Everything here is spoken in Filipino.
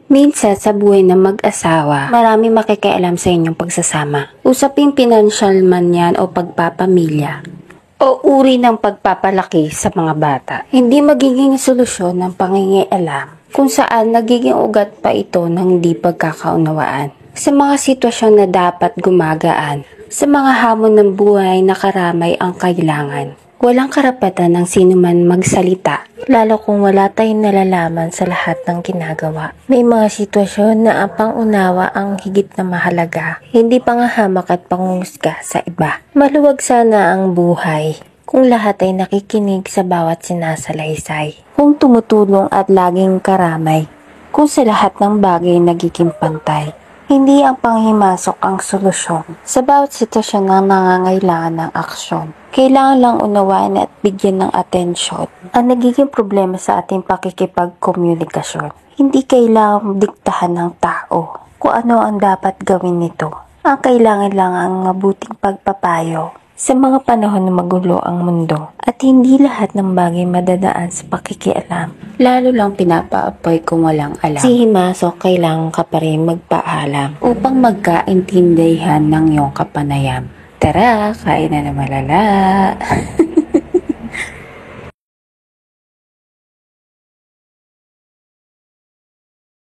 Minsan sa buhay ng mag-asawa, marami makikialam sa inyong pagsasama. Usaping pinansyal man yan o pagpapamilya, o uri ng pagpapalaki sa mga bata. Hindi magiging solusyon ng pangingialam kung saan nagiging ugat pa ito ng hindi pagkakaunawaan. Sa mga sitwasyon na dapat gumagaan, sa mga hamon ng buhay na karamay ang kailangan. Walang karapatan ng sinuman magsalita, lalo kung wala tayong nalalaman sa lahat ng ginagawa. May mga sitwasyon na ang pangunawa ang higit na mahalaga, hindi pangahamak at pangungusga sa iba. Maluwag sana ang buhay kung lahat ay nakikinig sa bawat sinasalaysay, kung tumutulong at laging karamay, kung sa lahat ng bagay nagiging pantay. Hindi ang panghimasok ang solusyon sa bawat sitwasyon na nangangailangan ng aksyon. Kailangan lang unawaan at bigyan ng atensyon ang nagiging problema sa ating pakikipagkomunikasyon. Hindi kailangan diktahan ng tao kung ano ang dapat gawin nito. Ang kailangan lang ang mabuting pagpapayo sa mga panahon na magulo ang mundo at hindi lahat ng bagay madadaan sa pakikialam. Lalo lang pinapaapoy kung walang alam. Si himasok kailangan ka pa rin magpaalam upang magkaintindihan ng iyong kapanayam. Tara, kain na na malala!